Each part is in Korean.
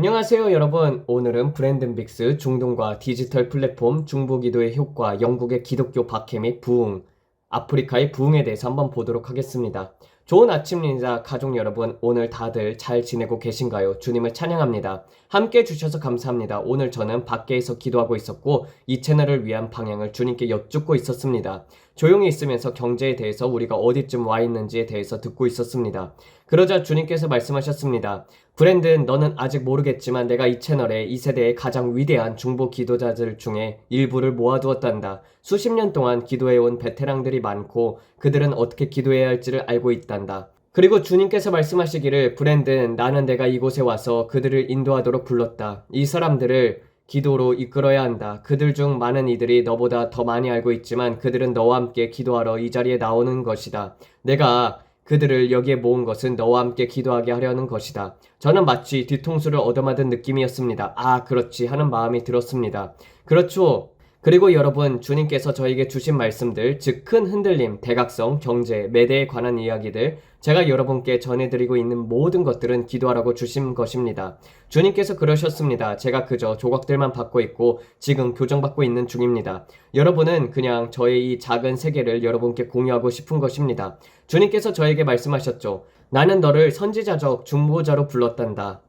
안녕하세요 여러분. 오늘은 브랜든 빅스 중동과 디지털 플랫폼 중보기도의 효과, 영국의 기독교 박해 및 부흥, 아프리카의 부흥에 대해서 한번 보도록 하겠습니다. 좋은 아침입니다. 가족 여러분, 오늘 다들 잘 지내고 계신가요? 주님을 찬양합니다. 함께 해주셔서 감사합니다. 오늘 저는 밖에서 기도하고 있었고 이 채널을 위한 방향을 주님께 여쭙고 있었습니다. 조용히 있으면서 경제에 대해서 우리가 어디쯤 와 있는지에 대해서 듣고 있었습니다. 그러자 주님께서 말씀하셨습니다. 브랜든, 너는 아직 모르겠지만 내가 이 채널에 이 세대의 가장 위대한 중보 기도자들 중에 일부를 모아두었단다. 수십 년 동안 기도해온 베테랑들이 많고 그들은 어떻게 기도해야 할지를 알고 있단다. 그리고 주님께서 말씀하시기를, 브랜든, 나는 내가 이곳에 와서 그들을 인도하도록 불렀다. 이 사람들을 기도로 이끌어야 한다. 그들 중 많은 이들이 너보다 더 많이 알고 있지만 그들은 너와 함께 기도하러 이 자리에 나오는 것이다. 내가 그들을 여기에 모은 것은 너와 함께 기도하게 하려는 것이다. 저는 마치 뒤통수를 얻어맞은 느낌이었습니다. 아, 그렇지 하는 마음이 들었습니다. 그렇죠. 그리고 여러분, 주님께서 저에게 주신 말씀들, 즉 큰 흔들림, 대각성, 경제, 매대에 관한 이야기들, 제가 여러분께 전해드리고 있는 모든 것들은 기도하라고 주신 것입니다. 주님께서 그러셨습니다. 제가 그저 조각들만 받고 있고 지금 교정받고 있는 중입니다. 여러분은 그냥 저의 이 작은 세계를 여러분께 공유하고 싶은 것입니다. 주님께서 저에게 말씀하셨죠. 나는 너를 선지자적 중보자로 불렀단다.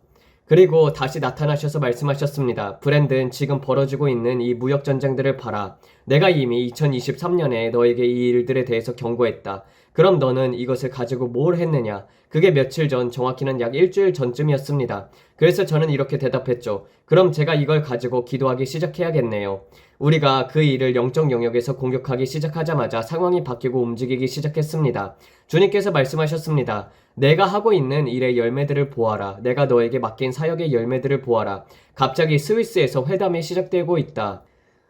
그리고 다시 나타나셔서 말씀하셨습니다. 브랜든, 지금 벌어지고 있는 이 무역전쟁들을 봐라. 내가 이미 2023년에 너에게 이 일들에 대해서 경고했다. 그럼 너는 이것을 가지고 뭘 했느냐? 그게 며칠 전, 정확히는 약 일주일 전쯤이었습니다. 그래서 저는 이렇게 대답했죠. 그럼 제가 이걸 가지고 기도하기 시작해야겠네요. 우리가 그 일을 영적 영역에서 공격하기 시작하자마자 상황이 바뀌고 움직이기 시작했습니다. 주님께서 말씀하셨습니다. 내가 하고 있는 일의 열매들을 보아라. 내가 너에게 맡긴 사역의 열매들을 보아라. 갑자기 스위스에서 회담이 시작되고 있다.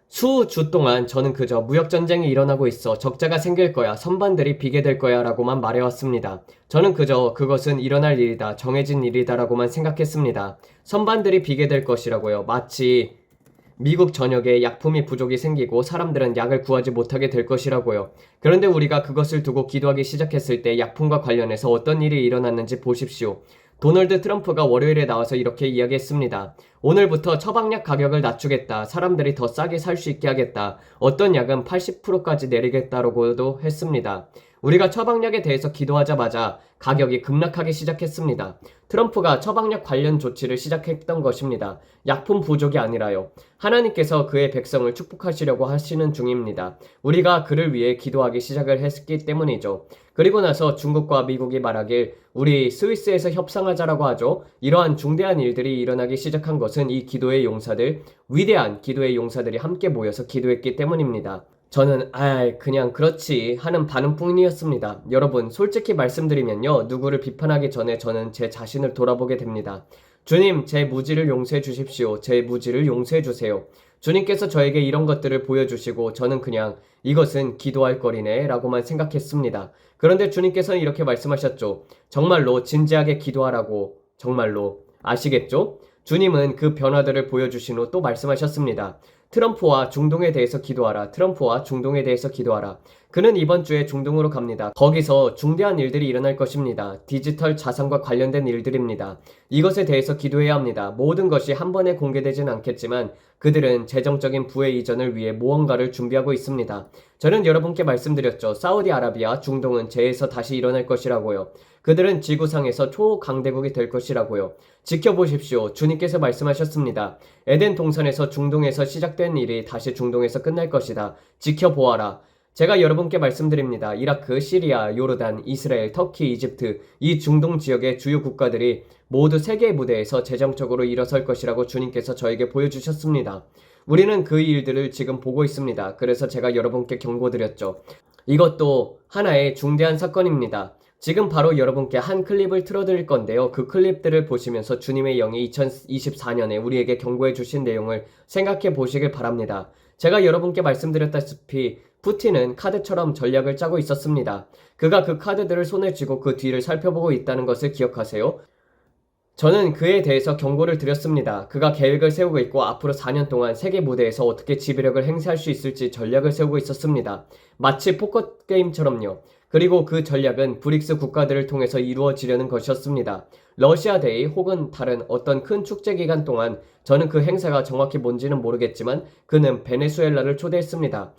수주 동안 저는 그저 무역전쟁이 일어나고 있어, 적자가 생길 거야, 선반들이 비게 될 거야 라고만 말해왔습니다. 저는 그저 그것은 일어날 일이다, 정해진 일이다 라고만 생각했습니다. 선반들이 비게 될 것이라고요. 마치 미국 전역에 약품이 부족이 생기고 사람들은 약을 구하지 못하게 될 것이라고요. 그런데 우리가 그것을 두고 기도하기 시작했을 때 약품과 관련해서 어떤 일이 일어났는지 보십시오. 도널드 트럼프가 월요일에 나와서 이렇게 이야기했습니다. 오늘부터 처방약 가격을 낮추겠다. 사람들이 더 싸게 살 수 있게 하겠다. 어떤 약은 80%까지 내리겠다라고도 했습니다. 우리가 처방약에 대해서 기도하자마자 가격이 급락하기 시작했습니다. 트럼프가 처방약 관련 조치를 시작했던 것입니다. 약품 부족이 아니라요. 하나님께서 그의 백성을 축복하시려고 하시는 중입니다. 우리가 그를 위해 기도하기 시작을 했기 때문이죠. 그리고 나서 중국과 미국이 말하길, 우리 스위스에서 협상하자라고 하죠. 이러한 중대한 일들이 일어나기 시작한 것은 이 기도의 용사들, 위대한 기도의 용사들이 함께 모여서 기도했기 때문입니다. 저는 그냥 그렇지 하는 반응뿐이었습니다. 여러분, 솔직히 말씀드리면요, 누구를 비판하기 전에 저는 제 자신을 돌아보게 됩니다. 주님, 제 무지를 용서해 주십시오. 제 무지를 용서해 주세요. 주님께서 저에게 이런 것들을 보여주시고 저는 그냥 이것은 기도할 거리네 라고만 생각했습니다. 그런데 주님께서는 이렇게 말씀하셨죠. 정말로 진지하게 기도하라고. 정말로 아시겠죠? 주님은 그 변화들을 보여주신 후 또 말씀하셨습니다. 트럼프와 중동에 대해서 기도하라. 트럼프와 중동에 대해서 기도하라. 그는 이번 주에 중동으로 갑니다. 거기서 중대한 일들이 일어날 것입니다. 디지털 자산과 관련된 일들입니다. 이것에 대해서 기도해야 합니다. 모든 것이 한 번에 공개되진 않겠지만 그들은 재정적인 부의 이전을 위해 무언가를 준비하고 있습니다. 저는 여러분께 말씀드렸죠. 사우디아라비아, 중동은 재에서 다시 일어날 것이라고요. 그들은 지구상에서 초강대국이 될 것이라고요. 지켜보십시오. 주님께서 말씀하셨습니다. 에덴 동산에서 중동에서 시작된 일이 다시 중동에서 끝날 것이다. 지켜보아라. 제가 여러분께 말씀드립니다. 이라크, 시리아, 요르단, 이스라엘, 터키, 이집트, 이 중동 지역의 주요 국가들이 모두 세계의 무대에서 재정적으로 일어설 것이라고 주님께서 저에게 보여주셨습니다. 우리는 그 일들을 지금 보고 있습니다. 그래서 제가 여러분께 경고드렸죠. 이것도 하나의 중대한 사건입니다. 지금 바로 여러분께 한 클립을 틀어드릴 건데요. 그 클립들을 보시면서 주님의 영이 2024년에 우리에게 경고해 주신 내용을 생각해 보시길 바랍니다. 제가 여러분께 말씀드렸다시피 푸틴은 카드처럼 전략을 짜고 있었습니다. 그가 그 카드들을 손에 쥐고 그 뒤를 살펴보고 있다는 것을 기억하세요? 저는 그에 대해서 경고를 드렸습니다. 그가 계획을 세우고 있고 앞으로 4년 동안 세계 무대에서 어떻게 지배력을 행사할 수 있을지 전략을 세우고 있었습니다. 마치 포커 게임처럼요. 그리고 그 전략은 브릭스 국가들을 통해서 이루어지려는 것이었습니다. 러시아 데이 혹은 다른 어떤 큰 축제 기간 동안 저는 그 행사가 정확히 뭔지는 모르겠지만 그는 베네수엘라를 초대했습니다.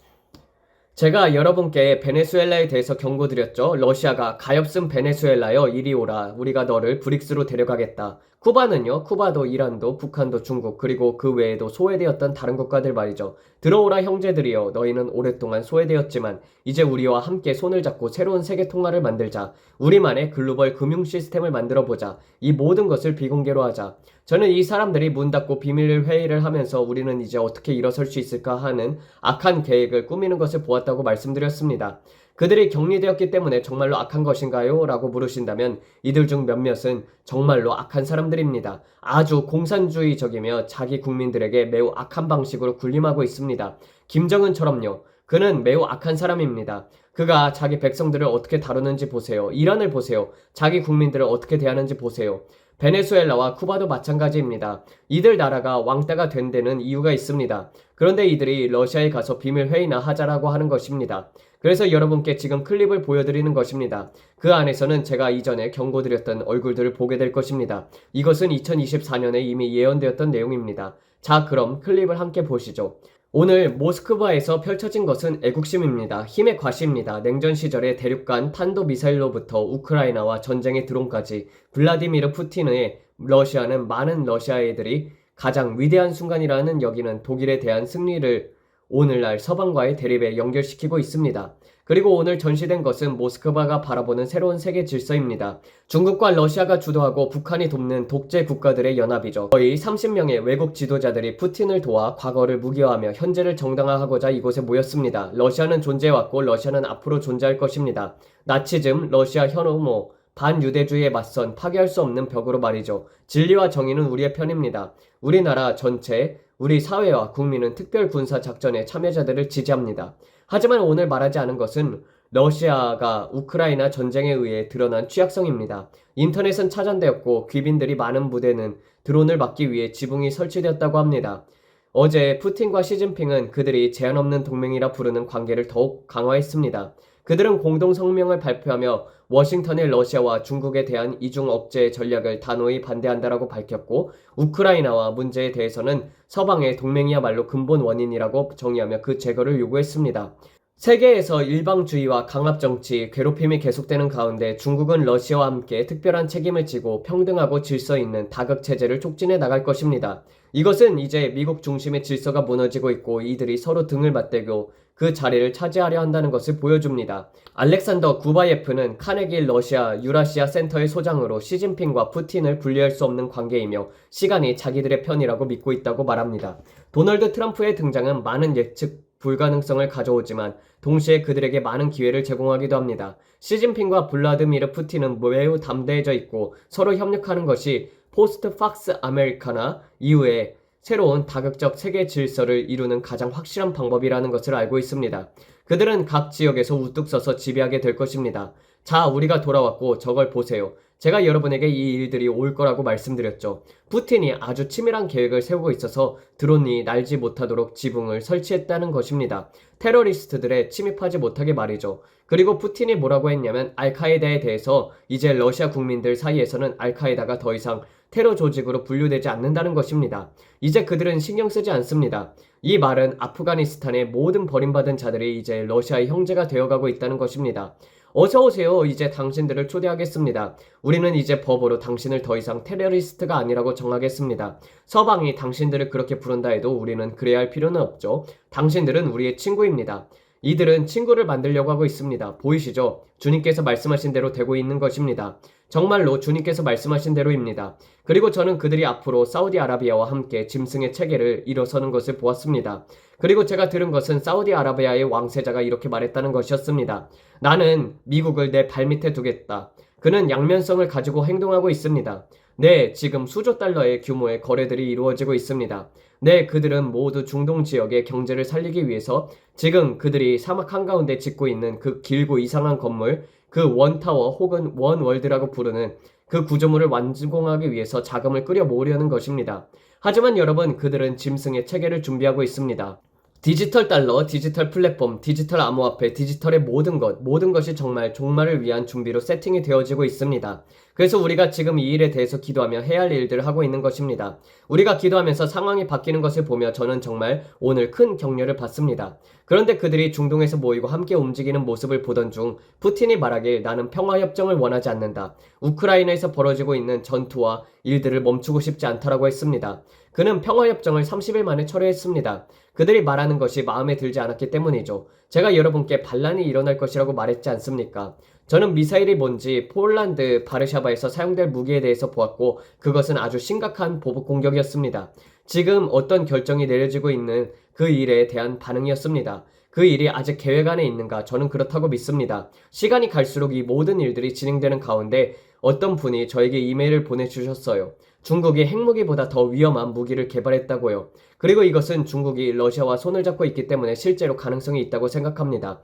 제가 여러분께 베네수엘라에 대해서 경고드렸죠. 러시아가 가엾은 베네수엘라여 이리 오라. 우리가 너를 브릭스로 데려가겠다. 쿠바는요. 쿠바도 이란도 북한도 중국 그리고 그 외에도 소외되었던 다른 국가들 말이죠. 들어오라 형제들이여. 너희는 오랫동안 소외되었지만 이제 우리와 함께 손을 잡고 새로운 세계 통화를 만들자. 우리만의 글로벌 금융 시스템을 만들어보자. 이 모든 것을 비공개로 하자. 저는 이 사람들이 문 닫고 비밀 회의를 하면서 우리는 이제 어떻게 일어설 수 있을까 하는 악한 계획을 꾸미는 것을 보았다고 말씀드렸습니다. 그들이 격리되었기 때문에 정말로 악한 것인가요? 라고 물으신다면 이들 중 몇몇은 정말로 악한 사람들입니다. 아주 공산주의적이며 자기 국민들에게 매우 악한 방식으로 군림하고 있습니다. 김정은처럼요. 그는 매우 악한 사람입니다. 그가 자기 백성들을 어떻게 다루는지 보세요. 이란을 보세요. 자기 국민들을 어떻게 대하는지 보세요. 베네수엘라와 쿠바도 마찬가지입니다. 이들 나라가 왕따가 된 데는 이유가 있습니다. 그런데 이들이 러시아에 가서 비밀 회의나 하자라고 하는 것입니다. 그래서 여러분께 지금 클립을 보여드리는 것입니다. 그 안에서는 제가 이전에 경고드렸던 얼굴들을 보게 될 것입니다. 이것은 2024년에 이미 예언되었던 내용입니다. 자, 그럼 클립을 함께 보시죠. 오늘 모스크바에서 펼쳐진 것은 애국심입니다. 힘의 과시입니다. 냉전 시절의 대륙간 탄도미사일로부터 우크라이나와 전쟁의 드론까지 블라디미르 푸틴의 러시아는 많은 러시아애들이 가장 위대한 순간이라는 여기는 독일에 대한 승리를 오늘날 서방과의 대립에 연결시키고 있습니다. 그리고 오늘 전시된 것은 모스크바가 바라보는 새로운 세계 질서입니다. 중국과 러시아가 주도하고 북한이 돕는 독재 국가들의 연합이죠. 거의 30명의 외국 지도자들이 푸틴을 도와 과거를 무기화하며 현재를 정당화하고자 이곳에 모였습니다. 러시아는 존재해왔고 러시아는 앞으로 존재할 것입니다. 나치즘, 러시아 혐오, 반유대주의에 맞선 파괴할 수 없는 벽으로 말이죠. 진리와 정의는 우리의 편입니다. 우리나라 전체, 우리 사회와 국민은 특별 군사 작전의 참여자들을 지지합니다. 하지만 오늘 말하지 않은 것은 러시아가 우크라이나 전쟁에 의해 드러난 취약성입니다. 인터넷은 차단되었고 귀빈들이 많은 부대는 드론을 막기 위해 지붕이 설치되었다고 합니다. 어제 푸틴과 시진핑은 그들이 제한 없는 동맹이라 부르는 관계를 더욱 강화했습니다. 그들은 공동 성명을 발표하며 워싱턴의 러시아와 중국에 대한 이중 억제 전략을 단호히 반대한다라고 밝혔고 우크라이나와 문제에 대해서는 서방의 동맹이야말로 근본 원인이라고 정의하며 그 제거를 요구했습니다. 세계에서 일방주의와 강압정치, 괴롭힘이 계속되는 가운데 중국은 러시아와 함께 특별한 책임을 지고 평등하고 질서 있는 다극체제를 촉진해 나갈 것입니다. 이것은 이제 미국 중심의 질서가 무너지고 있고 이들이 서로 등을 맞대고 그 자리를 차지하려 한다는 것을 보여줍니다. 알렉산더 구바예프는 카네기 러시아 유라시아 센터의 소장으로 시진핑과 푸틴을 분리할 수 없는 관계이며 시간이 자기들의 편이라고 믿고 있다고 말합니다. 도널드 트럼프의 등장은 많은 예측 불가능성을 가져오지만 동시에 그들에게 많은 기회를 제공하기도 합니다. 시진핑과 블라드미르 푸틴은 매우 담대해져 있고 서로 협력하는 것이 포스트 팍스 아메리카나 이후에 새로운 다극적 세계 질서를 이루는 가장 확실한 방법이라는 것을 알고 있습니다. 그들은 각 지역에서 우뚝 서서 지배하게 될 것입니다. 자, 우리가 돌아왔고 저걸 보세요. 제가 여러분에게 이 일들이 올 거라고 말씀드렸죠. 푸틴이 아주 치밀한 계획을 세우고 있어서 드론이 날지 못하도록 지붕을 설치했다는 것입니다. 테러리스트들에 침입하지 못하게 말이죠. 그리고 푸틴이 뭐라고 했냐면 알카에다에 대해서 이제 러시아 국민들 사이에서는 알카에다가 더 이상 테러 조직으로 분류되지 않는다는 것입니다. 이제 그들은 신경 쓰지 않습니다. 이 말은 아프가니스탄의 모든 버림받은 자들이 이제 러시아의 형제가 되어가고 있다는 것입니다. 어서오세요. 이제 당신들을 초대하겠습니다. 우리는 이제 법으로 당신을 더 이상 테러리스트가 아니라고 정하겠습니다. 서방이 당신들을 그렇게 부른다 해도 우리는 그래야 할 필요는 없죠. 당신들은 우리의 친구입니다. 이들은 친구를 만들려고 하고 있습니다. 보이시죠? 주님께서 말씀하신 대로 되고 있는 것입니다. 정말로 주님께서 말씀하신 대로입니다. 그리고 저는 그들이 앞으로 사우디아라비아와 함께 짐승의 체계를 일어서는 것을 보았습니다. 그리고 제가 들은 것은 사우디아라비아의 왕세자가 이렇게 말했다는 것이었습니다. 나는 미국을 내 발밑에 두겠다. 그는 양면성을 가지고 행동하고 있습니다. 네, 지금 수조 달러의 규모의 거래들이 이루어지고 있습니다. 네, 그들은 모두 중동 지역의 경제를 살리기 위해서 지금 그들이 사막 한가운데 짓고 있는 그 길고 이상한 건물, 그 원타워 혹은 원월드라고 부르는 그 구조물을 완공하기 위해서 자금을 끌어 모으려는 것입니다. 하지만 여러분, 그들은 짐승의 체계를 준비하고 있습니다. 디지털 달러, 디지털 플랫폼, 디지털 암호화폐, 디지털의 모든 것이 정말 종말을 위한 준비로 세팅이 되어지고 있습니다. 그래서 우리가 지금 이 일에 대해서 기도하며 해야 할 일들을 하고 있는 것입니다. 우리가 기도하면서 상황이 바뀌는 것을 보며 저는 정말 오늘 큰 격려를 받습니다. 그런데 그들이 중동에서 모이고 함께 움직이는 모습을 보던 중 푸틴이 말하길 나는 평화협정을 원하지 않는다. 우크라이나에서 벌어지고 있는 전투와 일들을 멈추고 싶지 않다라고 했습니다. 그는 평화협정을 30일 만에 철회했습니다. 그들이 말하는 것이 마음에 들지 않았기 때문이죠. 제가 여러분께 반란이 일어날 것이라고 말했지 않습니까? 저는 미사일이 뭔지 폴란드 바르샤바에서 사용될 무기에 대해서 보았고 그것은 아주 심각한 보복 공격이었습니다. 지금 어떤 결정이 내려지고 있는 그 일에 대한 반응이었습니다. 그 일이 아직 계획 안에 있는가? 저는 그렇다고 믿습니다. 시간이 갈수록 이 모든 일들이 진행되는 가운데 어떤 분이 저에게 이메일을 보내주셨어요. 중국이 핵무기보다 더 위험한 무기를 개발했다고요. 그리고 이것은 중국이 러시아와 손을 잡고 있기 때문에 실제로 가능성이 있다고 생각합니다.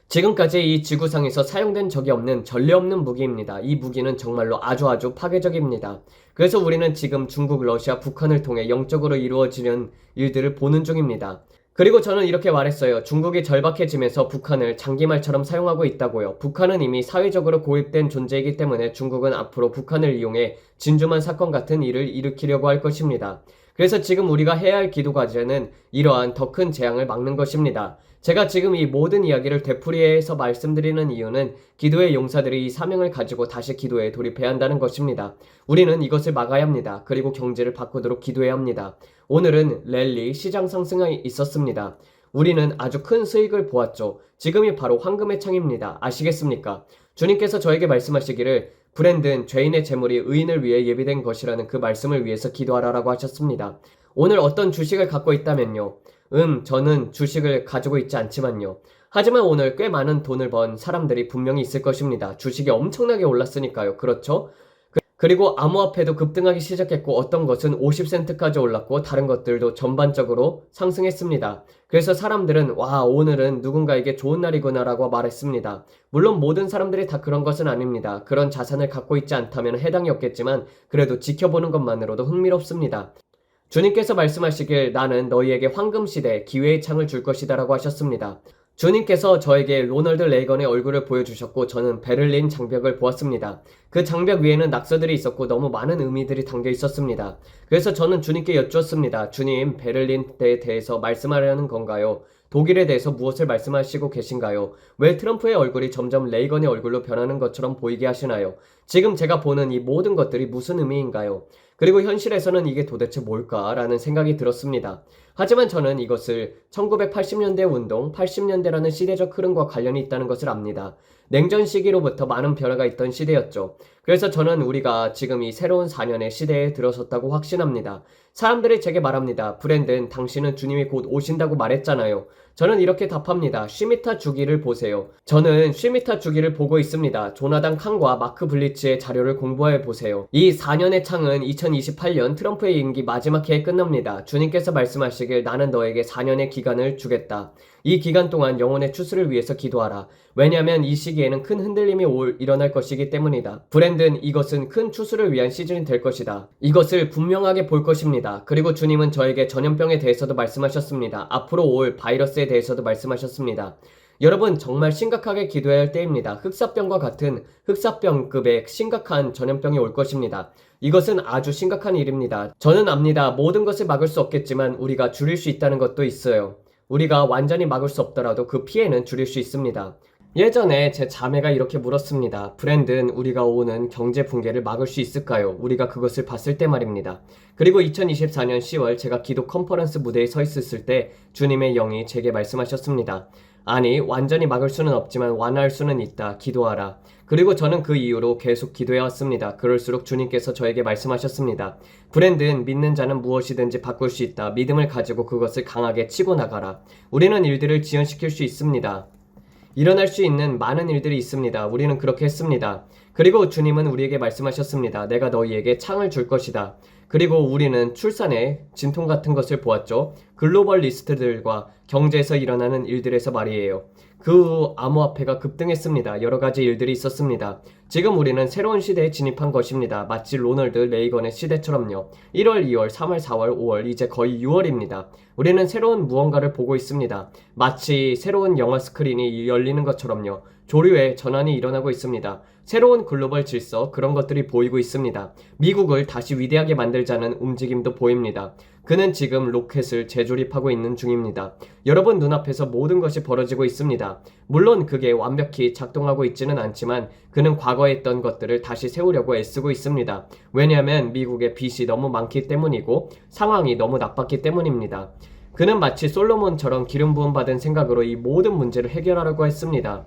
지금까지 이 지구상에서 사용된 적이 없는 전례 없는 무기입니다. 이 무기는 정말로 아주 파괴적입니다. 그래서 우리는 지금 중국, 러시아, 북한을 통해 영적으로 이루어지는 일들을 보는 중입니다. 그리고 저는 이렇게 말했어요. 중국이 절박해지면서 북한을 장기말처럼 사용하고 있다고요. 북한은 이미 사회적으로 고립된 존재이기 때문에 중국은 앞으로 북한을 이용해 진주만 사건 같은 일을 일으키려고 할 것입니다. 그래서 지금 우리가 해야 할 기도 과제는 이러한 더 큰 재앙을 막는 것입니다. 제가 지금 이 모든 이야기를 되풀이해서 말씀드리는 이유는 기도의 용사들이 이 사명을 가지고 다시 기도에 돌입해야 한다는 것입니다. 우리는 이것을 막아야 합니다. 그리고 경제를 바꾸도록 기도해야 합니다. 오늘은 랠리, 시장 상승이 있었습니다. 우리는 아주 큰 수익을 보았죠. 지금이 바로 황금의 창입니다. 아시겠습니까? 주님께서 저에게 말씀하시기를 브랜든 죄인의 재물이 의인을 위해 예비된 것이라는 그 말씀을 위해서 기도하라라고 하셨습니다. 오늘 어떤 주식을 갖고 있다면요. 저는 주식을 가지고 있지 않지만요. 하지만 오늘 꽤 많은 돈을 번 사람들이 분명히 있을 것입니다. 주식이 엄청나게 올랐으니까요. 그렇죠? 그리고 암호화폐도 급등하기 시작했고 어떤 것은 50센트까지 올랐고 다른 것들도 전반적으로 상승했습니다. 그래서 사람들은 와 오늘은 누군가에게 좋은 날이구나 라고 말했습니다. 물론 모든 사람들이 다 그런 것은 아닙니다. 그런 자산을 갖고 있지 않다면 해당이 없겠지만 그래도 지켜보는 것만으로도 흥미롭습니다. 주님께서 말씀하시길 나는 너희에게 황금시대 기회의 창을 줄 것이다 라고 하셨습니다. 주님께서 저에게 로널드 레이건의 얼굴을 보여주셨고 저는 베를린 장벽을 보았습니다. 그 장벽 위에는 낙서들이 있었고 너무 많은 의미들이 담겨 있었습니다. 그래서 저는 주님께 여쭈었습니다. 주님, 베를린에 대해서 말씀하려는 건가요? 독일에 대해서 무엇을 말씀하시고 계신가요? 왜 트럼프의 얼굴이 점점 레이건의 얼굴로 변하는 것처럼 보이게 하시나요? 지금 제가 보는 이 모든 것들이 무슨 의미인가요? 그리고 현실에서는 이게 도대체 뭘까라는 생각이 들었습니다. 하지만 저는 이것을 1980년대 운동, 80년대라는 시대적 흐름과 관련이 있다는 것을 압니다. 냉전 시기로부터 많은 변화가 있던 시대였죠. 그래서 저는 우리가 지금 이 새로운 4년의 시대에 들어섰다고 확신합니다. 사람들이 제게 말합니다. 브랜든, 당신은 주님이 곧 오신다고 말했잖아요. 저는 이렇게 답합니다. 쉬미타 주기를 보세요. 저는 쉬미타 주기를 보고 있습니다. 조나단 칸과 마크 블리츠의 자료를 공부해 보세요. 이 4년의 창은 2028년 트럼프의 임기 마지막 해에 끝납니다. 주님께서 말씀하시길 나는 너에게 4년의 기간을 주겠다. 이 기간 동안 영혼의 추수를 위해서 기도하라. 왜냐하면 이 시기에는 큰 흔들림이 일어날 것이기 때문이다. 브랜든, 이것은 큰 추수를 위한 시즌이 될 것이다. 이것을 분명하게 볼 것입니다. 그리고 주님은 저에게 전염병에 대해서도 말씀하셨습니다. 앞으로 올 바이러스에 대해서도 말씀하셨습니다. 여러분 정말 심각하게 기도해야 할 때입니다. 흑사병과 같은 흑사병급의 심각한 전염병이 올 것입니다. 이것은 아주 심각한 일입니다. 저는 압니다. 모든 것을 막을 수 없겠지만 우리가 줄일 수 있다는 것도 있어요. 우리가 완전히 막을 수 없더라도 그 피해는 줄일 수 있습니다. 예전에 제 자매가 이렇게 물었습니다. 브랜든, 우리가 오는 경제 붕괴를 막을 수 있을까요? 우리가 그것을 봤을 때 말입니다. 그리고 2024년 10월 제가 기도 컨퍼런스 무대에 서 있었을 때 주님의 영이 제게 말씀하셨습니다. 아니, 완전히 막을 수는 없지만 완화할 수는 있다. 기도하라. 그리고 저는 그 이후로 계속 기도해왔습니다. 그럴수록 주님께서 저에게 말씀하셨습니다. 브랜든, 믿는 자는 무엇이든지 바꿀 수 있다. 믿음을 가지고 그것을 강하게 치고 나가라. 우리는 일들을 지연시킬 수 있습니다. 일어날 수 있는 많은 일들이 있습니다. 우리는 그렇게 했습니다. 그리고 주님은 우리에게 말씀하셨습니다. 내가 너희에게 창을 줄 것이다. 그리고 우리는 출산의 진통 같은 것을 보았죠. 글로벌 리스트들과 경제에서 일어나는 일들에서 말이에요. 그 후 암호화폐가 급등했습니다. 여러 가지 일들이 있었습니다. 지금 우리는 새로운 시대에 진입한 것입니다. 마치 로널드 레이건의 시대처럼요. 1월, 2월, 3월, 4월, 5월, 이제 거의 6월입니다. 우리는 새로운 무언가를 보고 있습니다. 마치 새로운 영화 스크린이 열리는 것처럼요. 조류의 전환이 일어나고 있습니다. 새로운 글로벌 질서, 그런 것들이 보이고 있습니다. 미국을 다시 위대하게 만들자는 움직임도 보입니다. 그는 지금 로켓을 재조립하고 있는 중입니다. 여러분 눈앞에서 모든 것이 벌어지고 있습니다. 물론 그게 완벽히 작동하고 있지는 않지만 그는 과거에 했던 것들을 다시 세우려고 애쓰고 있습니다. 왜냐하면 미국의 빚이 너무 많기 때문이고 상황이 너무 나빴기 때문입니다. 그는 마치 솔로몬처럼 기름 부음 받은 생각으로 이 모든 문제를 해결하려고 했습니다.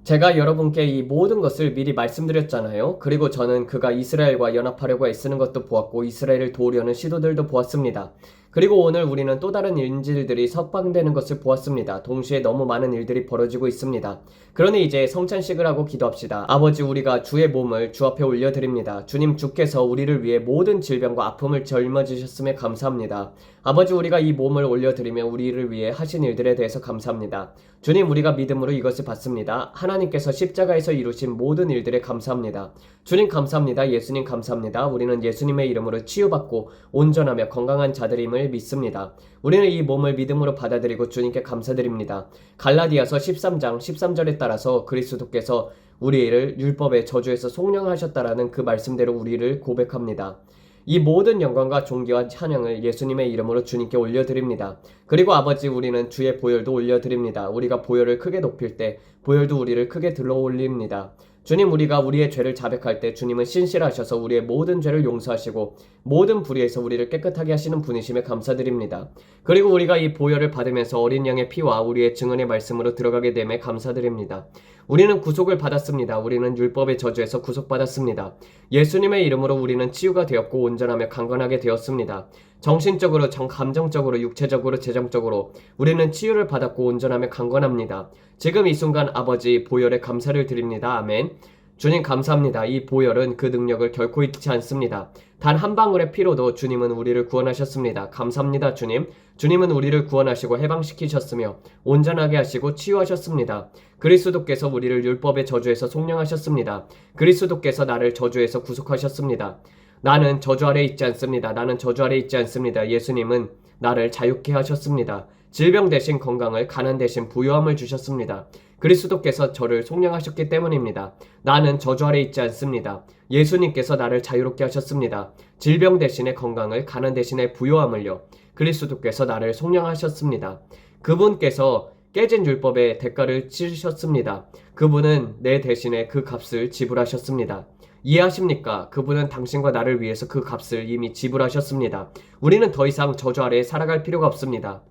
제가 여러분께 이 모든 것을 미리 말씀드렸잖아요. 그리고 저는 그가 이스라엘과 연합하려고 애쓰는 것도 보았고 이스라엘을 도우려는 시도들도 보았습니다. 그리고 오늘 우리는 또 다른 인질들이 석방되는 것을 보았습니다. 동시에 너무 많은 일들이 벌어지고 있습니다. 그러니 이제 성찬식을 하고 기도합시다. 아버지, 우리가 주의 몸을 주 앞에 올려드립니다. 주님, 주께서 우리를 위해 모든 질병과 아픔을 짊어지셨음에 감사합니다. 아버지, 우리가 이 몸을 올려드리며 우리를 위해 하신 일들에 대해서 감사합니다. 주님, 우리가 믿음으로 이것을 받습니다. 하나님께서 십자가에서 이루신 모든 일들에 감사합니다. 주님 감사합니다. 예수님 감사합니다. 우리는 예수님의 이름으로 치유받고 온전하며 건강한 자들임을 믿습니다. 우리는 이 몸을 믿음으로 받아들이고 주님께 감사드립니다. 갈라디아서 13장 13절에 따라서 그리스도께서 우리를 율법의 저주에서 속량하셨다라는 그 말씀대로 우리를 고백합니다. 이 모든 영광과 존귀와 찬양을 예수님의 이름으로 주님께 올려드립니다. 그리고 아버지, 우리는 주의 보혈도 올려드립니다. 우리가 보혈을 크게 높일 때 보혈도 우리를 크게 들어올립니다. 주님, 우리가 우리의 죄를 자백할 때 주님은 신실하셔서 우리의 모든 죄를 용서하시고 모든 불의에서 우리를 깨끗하게 하시는 분이심에 감사드립니다. 그리고 우리가 이 보혈을 받으면서 어린 양의 피와 우리의 증언의 말씀으로 들어가게 됨에 감사드립니다. 우리는 구속을 받았습니다. 우리는 율법의 저주에서 구속받았습니다. 예수님의 이름으로 우리는 치유가 되었고 온전하며 강건하게 되었습니다. 정신적으로, 감정적으로, 육체적으로, 재정적으로 우리는 치유를 받았고 온전하며 강건합니다. 지금 이 순간 아버지, 보혈에 감사를 드립니다. 아멘. 주님 감사합니다. 이 보혈은 그 능력을 결코 잊지 않습니다. 단 한 방울의 피로도 주님은 우리를 구원하셨습니다. 감사합니다. 주님. 주님은 우리를 구원하시고 해방시키셨으며 온전하게 하시고 치유하셨습니다. 그리스도께서 우리를 율법의 저주에서 속량하셨습니다. 그리스도께서 나를 저주에서 구속하셨습니다. 나는 저주 아래 있지 않습니다. 나는 저주 아래 있지 않습니다. 예수님은 나를 자유케 하셨습니다. 질병 대신 건강을, 가난 대신 부유함을 주셨습니다. 그리스도께서 저를 속량하셨기 때문입니다. 나는 저주 아래 있지 않습니다. 예수님께서 나를 자유롭게 하셨습니다. 질병 대신에 건강을, 가난 대신에 부유함을요. 그리스도께서 나를 속량하셨습니다. 그분께서 깨진 율법의 대가를 치르셨습니다. 그분은 내 대신에 그 값을 지불하셨습니다. 이해하십니까? 그분은 당신과 나를 위해서 그 값을 이미 지불하셨습니다. 우리는 더 이상 저주 아래에 살아갈 필요가 없습니다.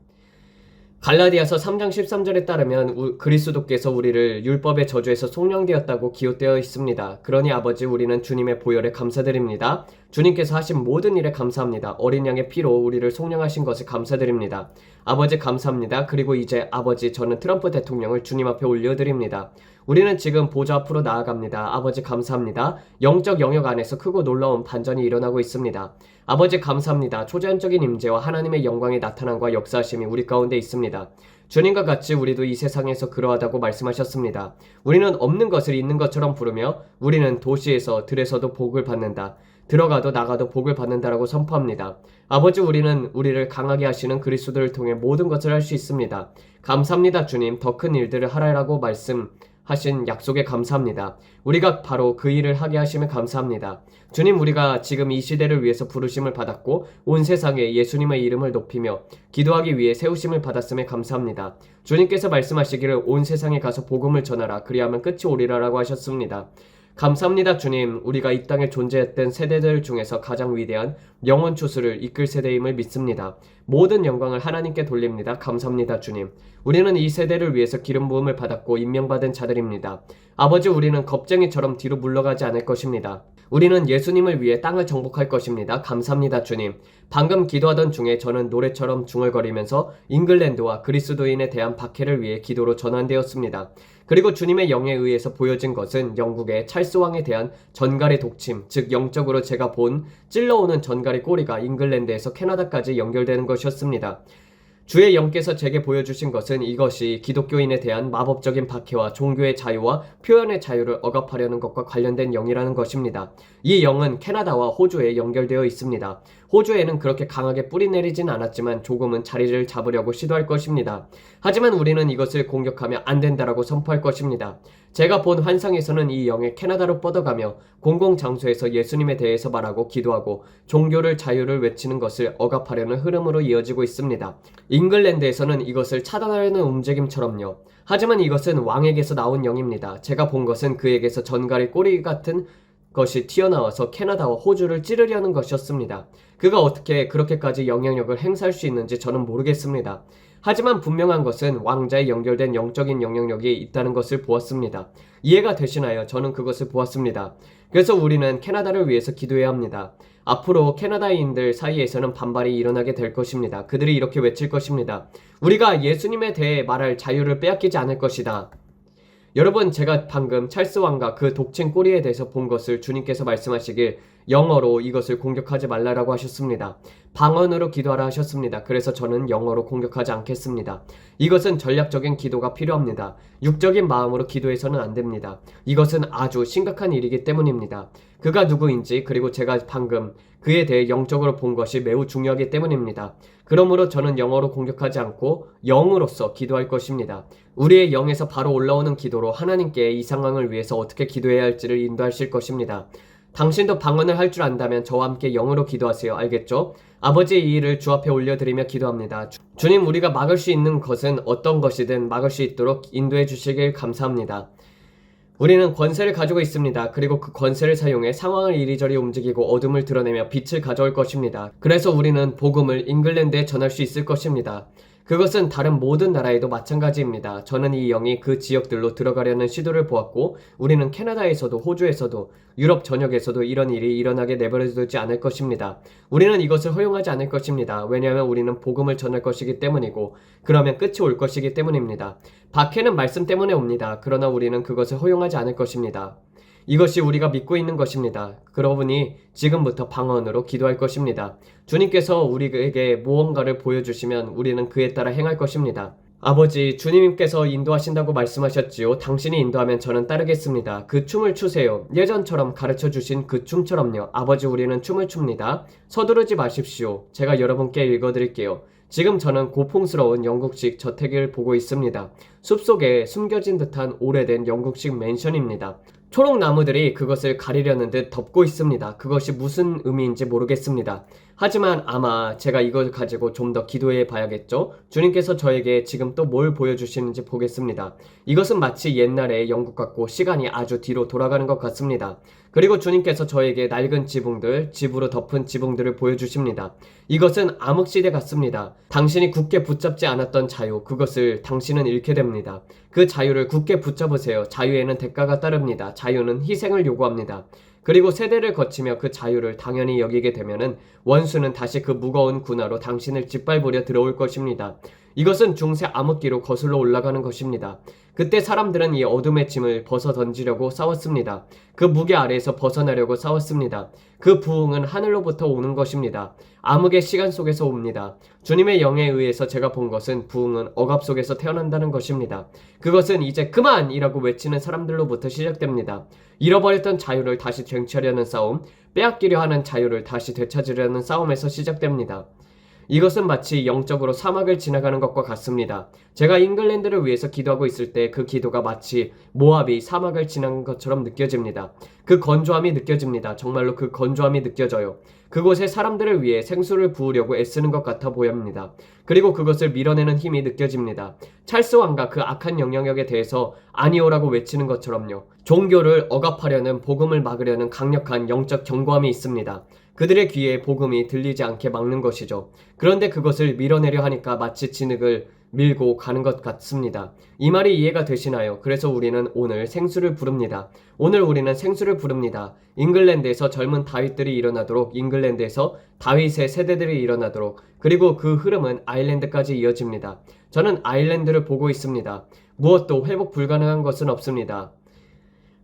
갈라디아서 3장 13절에 따르면 그리스도께서 우리를 율법의 저주에서 속량되었다고 기록되어 있습니다. 그러니 아버지, 우리는 주님의 보혈에 감사드립니다. 주님께서 하신 모든 일에 감사합니다. 어린 양의 피로 우리를 속량하신 것에 감사드립니다. 아버지 감사합니다. 그리고 이제 아버지, 저는 트럼프 대통령을 주님 앞에 올려드립니다. 우리는 지금 보좌 앞으로 나아갑니다. 아버지 감사합니다. 영적 영역 안에서 크고 놀라운 반전이 일어나고 있습니다. 아버지 감사합니다. 초자연적인 임재와 하나님의 영광의 나타남과 역사하심이 우리 가운데 있습니다. 주님과 같이 우리도 이 세상에서 그러하다고 말씀하셨습니다. 우리는 없는 것을 있는 것처럼 부르며 우리는 도시에서 들에서도 복을 받는다. 들어가도 나가도 복을 받는다라고 선포합니다. 아버지, 우리는 우리를 강하게 하시는 그리스도를 통해 모든 것을 할 수 있습니다. 감사합니다. 주님, 더 큰 일들을 하라고 말씀하신 약속에 감사합니다. 우리가 바로 그 일을 하게 하심에 감사합니다. 주님, 우리가 지금 이 시대를 위해서 부르심을 받았고 온 세상에 예수님의 이름을 높이며 기도하기 위해 세우심을 받았음에 감사합니다. 주님께서 말씀하시기를 온 세상에 가서 복음을 전하라. 그리하면 끝이 오리라라고 하셨습니다. 감사합니다. 주님, 우리가 이 땅에 존재했던 세대들 중에서 가장 위대한 영원 추수를 이끌 세대임을 믿습니다. 모든 영광을 하나님께 돌립니다. 감사합니다. 주님. 우리는 이 세대를 위해서 기름 부음을 받았고 임명받은 자들입니다. 아버지, 우리는 겁쟁이처럼 뒤로 물러가지 않을 것입니다. 우리는 예수님을 위해 땅을 정복할 것입니다. 감사합니다. 주님. 방금 기도하던 중에 저는 노래처럼 중얼거리면서 잉글랜드와 그리스도인에 대한 박해를 위해 기도로 전환되었습니다. 그리고 주님의 영에 의해서 보여진 것은 영국의 찰스 왕에 대한 전갈의 독침, 즉 영적으로 제가 본 찔러오는 전갈의 꼬리가 잉글랜드에서 캐나다까지 연결되는 것이었습니다. 주의 영께서 제게 보여주신 것은 이것이 기독교인에 대한 마법적인 박해와 종교의 자유와 표현의 자유를 억압하려는 것과 관련된 영이라는 것입니다. 이 영은 캐나다와 호주에 연결되어 있습니다. 호주에는 그렇게 강하게 뿌리내리진 않았지만 조금은 자리를 잡으려고 시도할 것입니다. 하지만 우리는 이것을 공격하면 안 된다라고 선포할 것입니다. 제가 본 환상에서는 이 영이 캐나다로 뻗어가며 공공장소에서 예수님에 대해서 말하고 기도하고 종교를 자유를 외치는 것을 억압하려는 흐름으로 이어지고 있습니다. 잉글랜드에서는 이것을 차단하려는 움직임처럼요. 하지만 이것은 왕에게서 나온 영입니다. 제가 본 것은 그에게서 전갈의 꼬리 같은 것이 튀어나와서 캐나다와 호주를 찌르려는 것이었습니다. 그가 어떻게 그렇게까지 영향력을 행사할 수 있는지 저는 모르겠습니다. 하지만 분명한 것은 왕자에 연결된 영적인 영향력이 있다는 것을 보았습니다. 이해가 되시나요? 저는 그것을 보았습니다. 그래서 우리는 캐나다를 위해서 기도해야 합니다. 앞으로 캐나다인들 사이에서는 반발이 일어나게 될 것입니다. 그들이 이렇게 외칠 것입니다. 우리가 예수님에 대해 말할 자유를 빼앗기지 않을 것이다. 여러분, 제가 방금 찰스 왕과 그 독침 꼬리에 대해서 본 것을 주님께서 말씀하시길 영어로 이것을 공격하지 말라라고 하셨습니다. 방언으로 기도하라 하셨습니다. 그래서 저는 영어로 공격하지 않겠습니다. 이것은 전략적인 기도가 필요합니다. 육적인 마음으로 기도해서는 안 됩니다. 이것은 아주 심각한 일이기 때문입니다. 그가 누구인지 그리고 제가 방금 그에 대해 영적으로 본 것이 매우 중요하기 때문입니다. 그러므로 저는 영어로 공격하지 않고 영으로서 기도할 것입니다. 우리의 영에서 바로 올라오는 기도로 하나님께 이 상황을 위해서 어떻게 기도해야 할지를 인도하실 것입니다. 당신도 방언을 할 줄 안다면 저와 함께 영으로 기도하세요. 알겠죠? 아버지, 이 일을 주 앞에 올려드리며 기도합니다. 주님, 우리가 막을 수 있는 것은 어떤 것이든 막을 수 있도록 인도해 주시길 감사합니다. 우리는 권세를 가지고 있습니다. 그리고 그 권세를 사용해 상황을 이리저리 움직이고 어둠을 드러내며 빛을 가져올 것입니다. 그래서 우리는 복음을 잉글랜드에 전할 수 있을 것입니다. 그것은 다른 모든 나라에도 마찬가지입니다. 저는 이 영이 그 지역들로 들어가려는 시도를 보았고 우리는 캐나다에서도 호주에서도 유럽 전역에서도 이런 일이 일어나게 내버려두지 않을 것입니다. 우리는 이것을 허용하지 않을 것입니다. 왜냐하면 우리는 복음을 전할 것이기 때문이고 그러면 끝이 올 것이기 때문입니다. 박해는 말씀 때문에 옵니다. 그러나 우리는 그것을 허용하지 않을 것입니다. 이것이 우리가 믿고 있는 것입니다. 그러보니 지금부터 방언으로 기도할 것입니다. 주님께서 우리에게 무언가를 보여주시면 우리는 그에 따라 행할 것입니다. 아버지, 주님께서 인도하신다고 말씀하셨지요. 당신이 인도하면 저는 따르겠습니다. 그 춤을 추세요. 예전처럼 가르쳐주신 그 춤처럼요. 아버지, 우리는 춤을 춥니다. 서두르지 마십시오. 제가 여러분께 읽어드릴게요. 지금 저는 고풍스러운 영국식 저택을 보고 있습니다. 숲속에 숨겨진 듯한 오래된 영국식 맨션입니다. 초록 나무들이 그것을 가리려는 듯 덮고 있습니다. 그것이 무슨 의미인지 모르겠습니다. 하지만 아마 제가 이걸 가지고 좀 더 기도해 봐야겠죠? 주님께서 저에게 지금 또 뭘 보여주시는지 보겠습니다. 이것은 마치 옛날의 영국 같고 시간이 아주 뒤로 돌아가는 것 같습니다. 그리고 주님께서 저에게 낡은 지붕들, 집으로 덮은 지붕들을 보여주십니다. 이것은 암흑시대 같습니다. 당신이 굳게 붙잡지 않았던 자유, 그것을 당신은 잃게 됩니다. 그 자유를 굳게 붙잡으세요. 자유에는 대가가 따릅니다. 자유는 희생을 요구합니다. 그리고 세대를 거치며 그 자유를 당연히 여기게 되면은 원수는 다시 그 무거운 군화로 당신을 짓밟으려 들어올 것입니다. 이것은 중세 암흑기로 거슬러 올라가는 것입니다. 그때 사람들은 이 어둠의 짐을 벗어 던지려고 싸웠습니다. 그 무게 아래에서 벗어나려고 싸웠습니다. 그 부흥은 하늘로부터 오는 것입니다. 암흑의 시간 속에서 옵니다. 주님의 영에 의해서 제가 본 것은 부흥은 억압 속에서 태어난다는 것입니다. 그것은 이제 그만이라고 외치는 사람들로부터 시작됩니다. 잃어버렸던 자유를 다시 쟁취하려는 싸움, 빼앗기려 하는 자유를 다시 되찾으려는 싸움에서 시작됩니다. 이것은 마치 영적으로 사막을 지나가는 것과 같습니다. 제가 잉글랜드를 위해서 기도하고 있을 때 그 기도가 마치 모압이 사막을 지나는 것처럼 느껴집니다. 그 건조함이 느껴집니다. 정말로 그 건조함이 느껴져요. 그곳에 사람들을 위해 생수를 부으려고 애쓰는 것 같아 보입니다. 그리고 그것을 밀어내는 힘이 느껴집니다. 찰스 왕과 그 악한 영향력에 대해서 아니오라고 외치는 것처럼요. 종교를 억압하려는, 복음을 막으려는 강력한 영적 경고함이 있습니다. 그들의 귀에 복음이 들리지 않게 막는 것이죠. 그런데 그것을 밀어내려 하니까 마치 진흙을 밀고 가는 것 같습니다. 이 말이 이해가 되시나요? 그래서 우리는 오늘 생수를 부릅니다. 오늘 우리는 생수를 부릅니다. 잉글랜드에서 젊은 다윗들이 일어나도록, 잉글랜드에서 다윗의 세대들이 일어나도록, 그리고 그 흐름은 아일랜드까지 이어집니다. 저는 아일랜드를 보고 있습니다. 무엇도 회복 불가능한 것은 없습니다.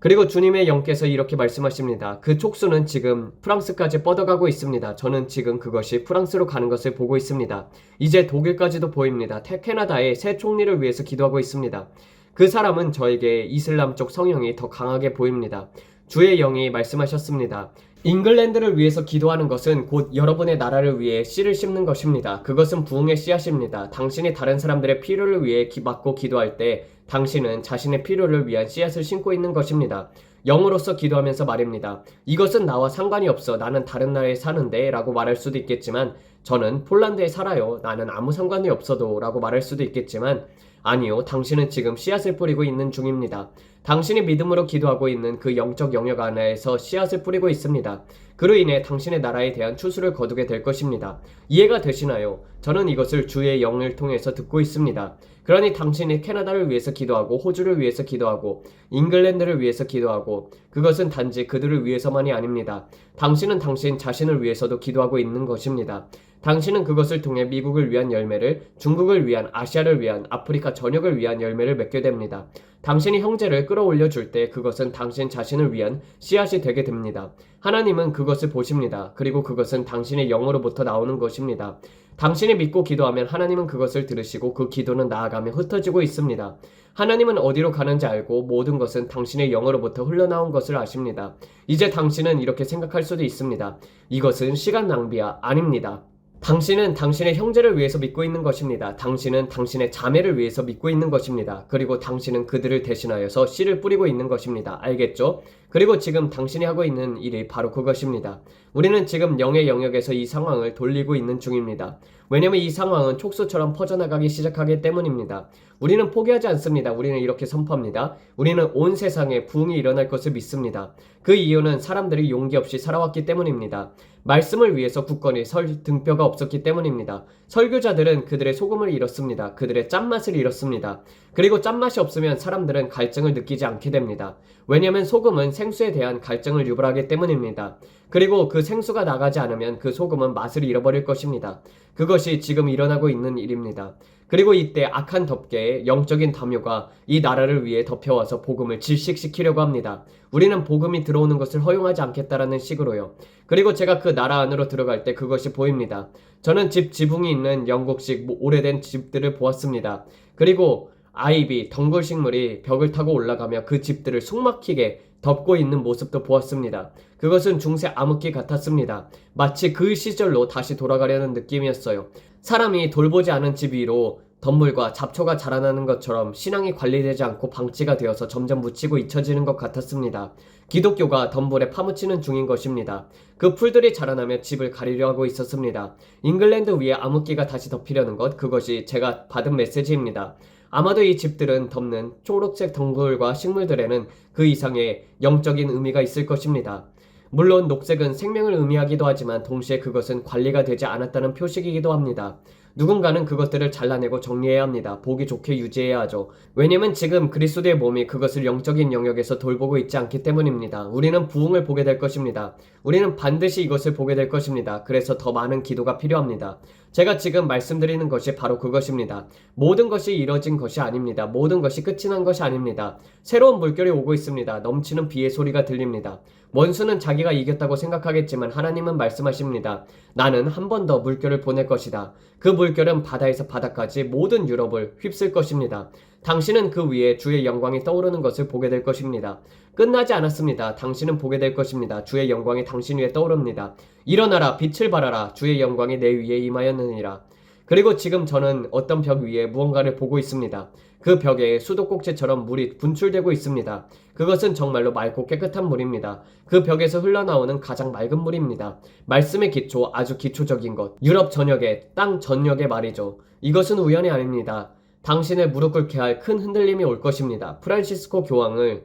그리고 주님의 영께서 이렇게 말씀하십니다. 그 촉수는 지금 프랑스까지 뻗어가고 있습니다. 저는 지금 그것이 프랑스로 가는 것을 보고 있습니다. 이제 독일까지도 보입니다. 캐나다의 새 총리를 위해서 기도하고 있습니다. 그 사람은 저에게 이슬람 쪽 성향이 더 강하게 보입니다. 주의 영이 말씀하셨습니다. 잉글랜드를 위해서 기도하는 것은 곧 여러분의 나라를 위해 씨를 심는 것입니다. 그것은 부흥의 씨앗입니다. 당신이 다른 사람들의 필요를 위해 맞고 기도할 때 당신은 자신의 필요를 위한 씨앗을 심고 있는 것입니다. 영으로서 기도하면서 말입니다. 이것은 나와 상관이 없어. 나는 다른 나라에 사는데 라고 말할 수도 있겠지만 저는 폴란드에 살아요. 나는 아무 상관이 없어도 라고 말할 수도 있겠지만 아니요. 당신은 지금 씨앗을 뿌리고 있는 중입니다. 당신이 믿음으로 기도하고 있는 그 영적 영역 안에서 씨앗을 뿌리고 있습니다. 그로 인해 당신의 나라에 대한 추수를 거두게 될 것입니다. 이해가 되시나요? 저는 이것을 주의 영을 통해서 듣고 있습니다. 그러니 당신이 캐나다를 위해서 기도하고 호주를 위해서 기도하고 잉글랜드를 위해서 기도하고 그것은 단지 그들을 위해서만이 아닙니다. 당신은 당신 자신을 위해서도 기도하고 있는 것입니다. 당신은 그것을 통해 미국을 위한 열매를, 중국을 위한, 아시아를 위한, 아프리카 전역을 위한 열매를 맺게 됩니다. 당신이 형제를 끌어올려 줄 때 그것은 당신 자신을 위한 씨앗이 되게 됩니다. 하나님은 그것을 보십니다. 그리고 그것은 당신의 영으로부터 나오는 것입니다. 당신이 믿고 기도하면 하나님은 그것을 들으시고 그 기도는 나아가며 흩어지고 있습니다. 하나님은 어디로 가는지 알고 모든 것은 당신의 영으로부터 흘러나온 것을 아십니다. 이제 당신은 이렇게 생각할 수도 있습니다. 이것은 시간 낭비야. 아닙니다. 당신은 당신의 형제를 위해서 믿고 있는 것입니다. 당신은 당신의 자매를 위해서 믿고 있는 것입니다. 그리고 당신은 그들을 대신하여서 씨를 뿌리고 있는 것입니다. 알겠죠? 그리고 지금 당신이 하고 있는 일이 바로 그것입니다. 우리는 지금 영의 영역에서 이 상황을 돌리고 있는 중입니다. 왜냐하면 이 상황은 촉수처럼 퍼져나가기 시작하기 때문입니다. 우리는 포기하지 않습니다. 우리는 이렇게 선포합니다. 우리는 온 세상에 부흥이 일어날 것을 믿습니다. 그 이유는 사람들이 용기 없이 살아왔기 때문입니다. 말씀을 위해서 굳건히 설 등뼈가 없었기 때문입니다. 설교자들은 그들의 소금을 잃었습니다. 그들의 짠맛을 잃었습니다. 그리고 짠맛이 없으면 사람들은 갈증을 느끼지 않게 됩니다. 왜냐하면 소금은 생수에 대한 갈증을 유발하기 때문입니다. 그리고 그 생수가 나가지 않으면 그 소금은 맛을 잃어버릴 것입니다. 그것이 지금 일어나고 있는 일입니다. 그리고 이때 악한 덮개의 영적인 담요가 이 나라를 위해 덮여와서 복음을 질식시키려고 합니다. 우리는 복음이 들어오는 것을 허용하지 않겠다라는 식으로요. 그리고 제가 그 나라 안으로 들어갈 때 그것이 보입니다. 저는 지붕이 있는 영국식 오래된 집들을 보았습니다. 그리고 아이비, 덩굴식물이 벽을 타고 올라가며 그 집들을 숨막히게 덮고 있는 모습도 보았습니다. 그것은 중세 암흑기 같았습니다. 마치 그 시절로 다시 돌아가려는 느낌이었어요. 사람이 돌보지 않은 집 위로 덤물과 잡초가 자라나는 것처럼 신앙이 관리되지 않고 방치가 되어서 점점 묻히고 잊혀지는 것 같았습니다. 기독교가 덤불에 파묻히는 중인 것입니다. 그 풀들이 자라나며 집을 가리려 하고 있었습니다. 잉글랜드 위에 암흑기가 다시 덮이려는 것, 그것이 제가 받은 메시지입니다. 아마도 이 집들은 덮는 초록색 덩굴과 식물들에는 그 이상의 영적인 의미가 있을 것입니다. 물론 녹색은 생명을 의미하기도 하지만 동시에 그것은 관리가 되지 않았다는 표식이기도 합니다. 누군가는 그것들을 잘라내고 정리해야 합니다. 보기 좋게 유지해야 하죠. 왜냐면 지금 그리스도의 몸이 그것을 영적인 영역에서 돌보고 있지 않기 때문입니다. 우리는 부흥을 보게 될 것입니다. 우리는 반드시 이것을 보게 될 것입니다. 그래서 더 많은 기도가 필요합니다. 제가 지금 말씀드리는 것이 바로 그것입니다. 모든 것이 이뤄진 것이 아닙니다. 모든 것이 끝이 난 것이 아닙니다. 새로운 물결이 오고 있습니다. 넘치는 비의 소리가 들립니다. 원수는 자기가 이겼다고 생각하겠지만 하나님은 말씀하십니다. 나는 한 번 더 물결을 보낼 것이다. 그 물결은 바다에서 바다까지 모든 유럽을 휩쓸 것입니다. 당신은 그 위에 주의 영광이 떠오르는 것을 보게 될 것입니다. 끝나지 않았습니다. 당신은 보게 될 것입니다. 주의 영광이 당신 위에 떠오릅니다. 일어나라, 빛을 발하라. 주의 영광이 내 위에 임하였느니라. 그리고 지금 저는 어떤 벽 위에 무언가를 보고 있습니다. 그 벽에 수도꼭지처럼 물이 분출되고 있습니다. 그것은 정말로 맑고 깨끗한 물입니다. 그 벽에서 흘러나오는 가장 맑은 물입니다. 말씀의 기초, 아주 기초적인 것. 유럽 전역에, 땅 전역에 말이죠. 이것은 우연이 아닙니다. 당신을 무릎 꿇게 할 큰 흔들림이 올 것입니다. 프란시스코 교황을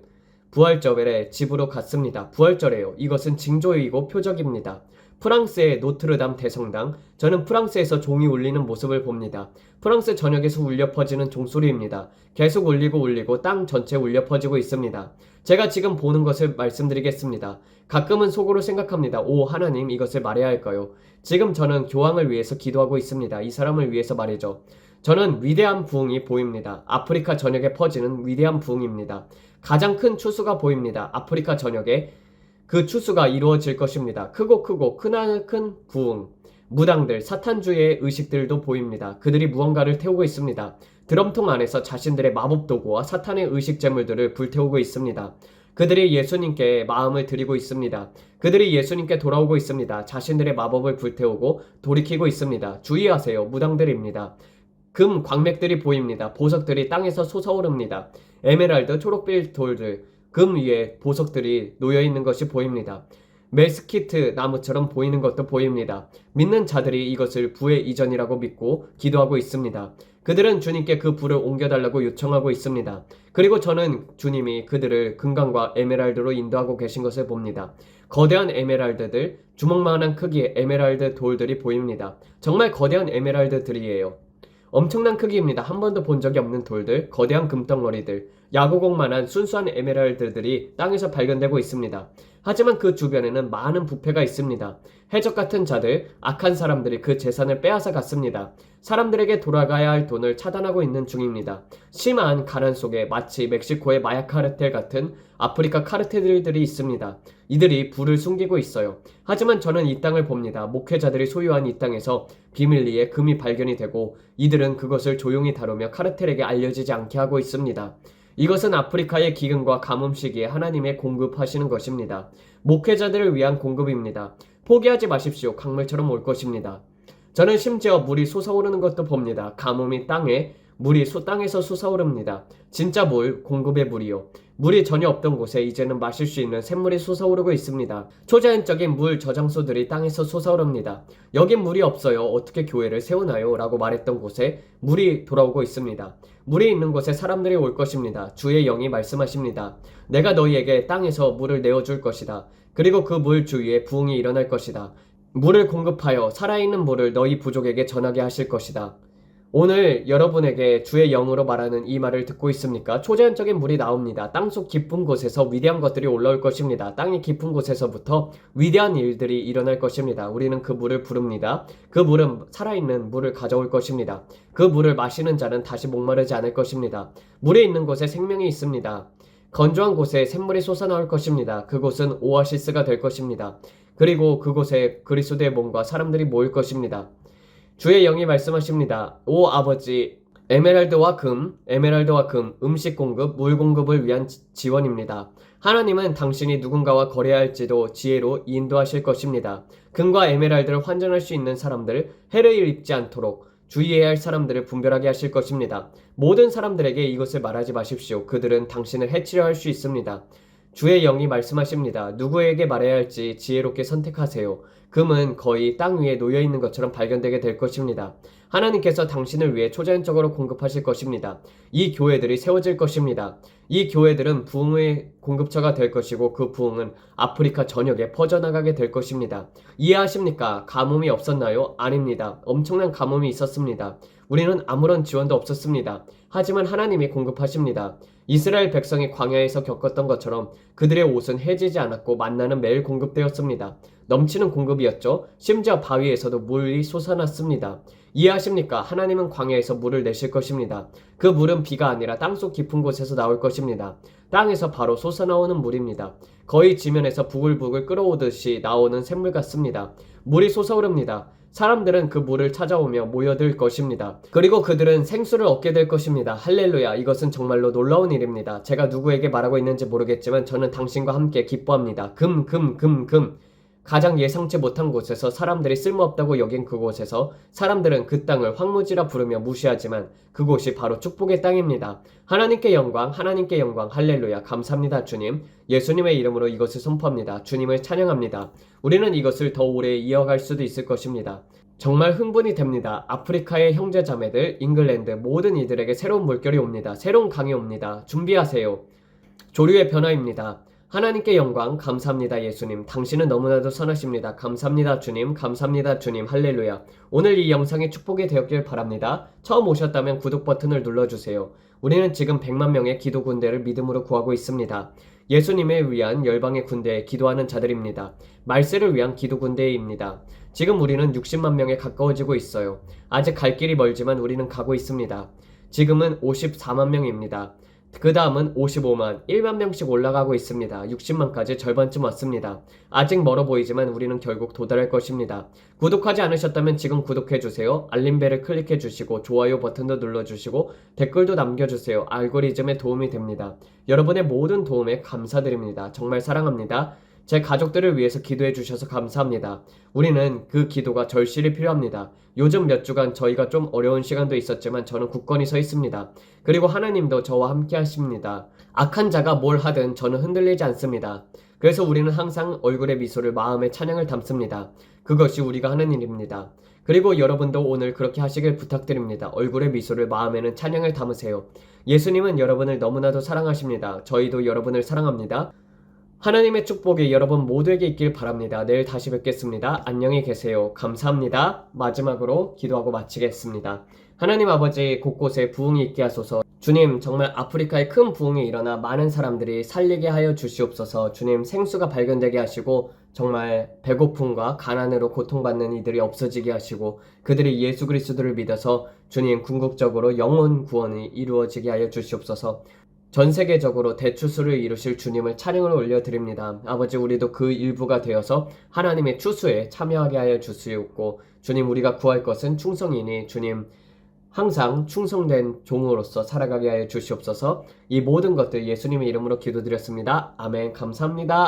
부활절에 집으로 갔습니다. 부활절에요. 이것은 징조이고 표적입니다. 프랑스의 노트르담 대성당, 저는 프랑스에서 종이 울리는 모습을 봅니다. 프랑스 전역에서 울려 퍼지는 종소리입니다. 계속 울리고 땅 전체에 울려 퍼지고 있습니다. 제가 지금 보는 것을 말씀드리겠습니다. 가끔은 속으로 생각합니다. 오, 하나님, 이것을 말해야 할까요? 지금 저는 교황을 위해서 기도하고 있습니다. 이 사람을 위해서 말이죠. 저는 위대한 부흥이 보입니다. 아프리카 전역에 퍼지는 위대한 부흥입니다. 가장 큰 추수가 보입니다. 아프리카 전역에 그 추수가 이루어질 것입니다. 크고 크나큰 부흥, 무당들, 사탄주의 의식들도 보입니다. 그들이 무언가를 태우고 있습니다. 드럼통 안에서 자신들의 마법 도구와 사탄의 의식 제물들을 불태우고 있습니다. 그들이 예수님께 마음을 드리고 있습니다. 그들이 예수님께 돌아오고 있습니다. 자신들의 마법을 불태우고 돌이키고 있습니다. 주의하세요. 무당들입니다. 금 광맥들이 보입니다. 보석들이 땅에서 솟아오릅니다. 에메랄드, 초록빛 돌들, 금 위에 보석들이 놓여있는 것이 보입니다. 메스키트 나무처럼 보이는 것도 보입니다. 믿는 자들이 이것을 부의 이전이라고 믿고 기도하고 있습니다. 그들은 주님께 그 불을 옮겨달라고 요청하고 있습니다. 그리고 저는 주님이 그들을 금강과 에메랄드로 인도하고 계신 것을 봅니다. 거대한 에메랄드들, 주먹만한 크기의 에메랄드 돌들이 보입니다. 정말 거대한 에메랄드들이에요. 엄청난 크기입니다. 한 번도 본 적이 없는 돌들, 거대한 금덩어리들, 야구공만한 순수한 에메랄드들이 땅에서 발견되고 있습니다. 하지만 그 주변에는 많은 부패가 있습니다. 해적 같은 자들, 악한 사람들이 그 재산을 빼앗아 갔습니다. 사람들에게 돌아가야 할 돈을 차단하고 있는 중입니다. 심한 가난 속에 마치 멕시코의 마약 카르텔 같은 아프리카 카르텔들이 있습니다. 이들이 불을 숨기고 있어요. 하지만 저는 이 땅을 봅니다. 목회자들이 소유한 이 땅에서 비밀리에 금이 발견이 되고 이들은 그것을 조용히 다루며 카르텔에게 알려지지 않게 하고 있습니다. 이것은 아프리카의 기근과 가뭄 시기에 하나님의 공급하시는 것입니다. 목회자들을 위한 공급입니다. 포기하지 마십시오. 강물처럼 올 것입니다. 저는 심지어 물이 솟아오르는 것도 봅니다. 가뭄이 물이 땅에서 솟아오릅니다. 진짜 물, 공급의 물이요. 물이 전혀 없던 곳에 이제는 마실 수 있는 샘물이 솟아오르고 있습니다. 초자연적인 물 저장소들이 땅에서 솟아오릅니다. 여긴 물이 없어요. 어떻게 교회를 세우나요? 라고 말했던 곳에 물이 돌아오고 있습니다. 물이 있는 곳에 사람들이 올 것입니다. 주의 영이 말씀하십니다. 내가 너희에게 땅에서 물을 내어줄 것이다. 그리고 그 물 주위에 부흥이 일어날 것이다. 물을 공급하여 살아있는 물을 너희 부족에게 전하게 하실 것이다. 오늘 여러분에게 주의 영으로 말하는 이 말을 듣고 있습니까? 초자연적인 물이 나옵니다. 땅속 깊은 곳에서 위대한 것들이 올라올 것입니다. 땅의 깊은 곳에서부터 위대한 일들이 일어날 것입니다. 우리는 그 물을 부릅니다. 그 물은 살아있는 물을 가져올 것입니다. 그 물을 마시는 자는 다시 목마르지 않을 것입니다. 물이 있는 곳에 생명이 있습니다. 건조한 곳에 샘물이 솟아나올 것입니다. 그곳은 오아시스가 될 것입니다. 그리고 그곳에 그리스도의 몸과 사람들이 모일 것입니다. 주의 영이 말씀하십니다. 오 아버지, 에메랄드와 금, 음식 공급, 물 공급을 위한 지원입니다. 하나님은 당신이 누군가와 거래할지도 지혜로 인도하실 것입니다. 금과 에메랄드를 환전할 수 있는 사람들, 해를 입지 않도록 주의해야 할 사람들을 분별하게 하실 것입니다. 모든 사람들에게 이것을 말하지 마십시오. 그들은 당신을 해치려 할 수 있습니다. 주의 영이 말씀하십니다. 누구에게 말해야 할지 지혜롭게 선택하세요. 금은 거의 땅 위에 놓여있는 것처럼 발견되게 될 것입니다. 하나님께서 당신을 위해 초자연적으로 공급하실 것입니다. 이 교회들이 세워질 것입니다. 이 교회들은 부흥의 공급처가 될 것이고 그 부흥은 아프리카 전역에 퍼져나가게 될 것입니다. 이해하십니까? 가뭄이 없었나요? 아닙니다. 엄청난 가뭄이 있었습니다. 우리는 아무런 지원도 없었습니다. 하지만 하나님이 공급하십니다. 이스라엘 백성이 광야에서 겪었던 것처럼 그들의 옷은 해지지 않았고 만나는 매일 공급되었습니다. 넘치는 공급이었죠. 심지어 바위에서도 물이 솟아났습니다. 이해하십니까? 하나님은 광야에서 물을 내실 것입니다. 그 물은 비가 아니라 땅속 깊은 곳에서 나올 것입니다. 땅에서 바로 솟아나오는 물입니다. 거의 지면에서 부글부글 끓어오듯이 나오는 샘물 같습니다. 물이 솟아오릅니다. 사람들은 그 물을 찾아오며 모여들 것입니다. 그리고 그들은 생수를 얻게 될 것입니다. 할렐루야. 이것은 정말로 놀라운 일입니다. 제가 누구에게 말하고 있는지 모르겠지만 저는 당신과 함께 기뻐합니다. 금. 가장 예상치 못한 곳에서 사람들이 쓸모없다고 여긴 그곳에서 사람들은 그 땅을 황무지라 부르며 무시하지만 그곳이 바로 축복의 땅입니다. 하나님께 영광, 할렐루야. 감사합니다, 주님. 예수님의 이름으로 이것을 선포합니다. 주님을 찬양합니다. 우리는 이것을 더 오래 이어갈 수도 있을 것입니다. 정말 흥분이 됩니다. 아프리카의 형제자매들, 잉글랜드 모든 이들에게 새로운 물결이 옵니다. 새로운 강이 옵니다. 준비하세요. 조류의 변화입니다. 하나님께 영광, 감사합니다 예수님. 당신은 너무나도 선하십니다. 감사합니다 주님, 할렐루야. 오늘 이 영상이 축복이 되었길 바랍니다. 처음 오셨다면 구독 버튼을 눌러주세요. 우리는 지금 100만 명의 기도 군대를 믿음으로 구하고 있습니다. 예수님을 위한 열방의 군대에 기도하는 자들입니다. 말세를 위한 기도 군대입니다. 지금 우리는 60만 명에 가까워지고 있어요. 아직 갈 길이 멀지만 우리는 가고 있습니다. 지금은 54만 명입니다. 그 다음은 55만, 1만 명씩 올라가고 있습니다. 60만까지 절반쯤 왔습니다. 아직 멀어 보이지만 우리는 결국 도달할 것입니다. 구독하지 않으셨다면 지금 구독해주세요. 알림벨을 클릭해주시고 좋아요 버튼도 눌러주시고 댓글도 남겨주세요. 알고리즘에 도움이 됩니다. 여러분의 모든 도움에 감사드립니다. 정말 사랑합니다. 제 가족들을 위해서 기도해 주셔서 감사합니다. 우리는 그 기도가 절실히 필요합니다. 요즘 몇 주간 저희가 좀 어려운 시간도 있었지만 저는 굳건히 서 있습니다. 그리고 하나님도 저와 함께 하십니다. 악한 자가 뭘 하든 저는 흔들리지 않습니다. 그래서 우리는 항상 얼굴에 미소를 마음에 찬양을 담습니다. 그것이 우리가 하는 일입니다. 그리고 여러분도 오늘 그렇게 하시길 부탁드립니다. 얼굴에 미소를 마음에는 찬양을 담으세요. 예수님은 여러분을 너무나도 사랑하십니다. 저희도 여러분을 사랑합니다. 하나님의 축복이 여러분 모두에게 있길 바랍니다. 내일 다시 뵙겠습니다. 안녕히 계세요. 감사합니다. 마지막으로 기도하고 마치겠습니다. 하나님 아버지 곳곳에 부흥이 있게 하소서. 주님 정말 아프리카에 큰 부흥이 일어나 많은 사람들이 살리게 하여 주시옵소서. 주님 생수가 발견되게 하시고 정말 배고픔과 가난으로 고통받는 이들이 없어지게 하시고 그들이 예수 그리스도를 믿어서 주님 궁극적으로 영혼 구원이 이루어지게 하여 주시옵소서. 전 세계적으로 대추수를 이루실 주님을 찬양을 올려드립니다. 아버지 우리도 그 일부가 되어서 하나님의 추수에 참여하게 하여 주시옵고 주님 우리가 구할 것은 충성이니 주님 항상 충성된 종으로서 살아가게 하여 주시옵소서. 이 모든 것들 예수님의 이름으로 기도드렸습니다. 아멘. 감사합니다.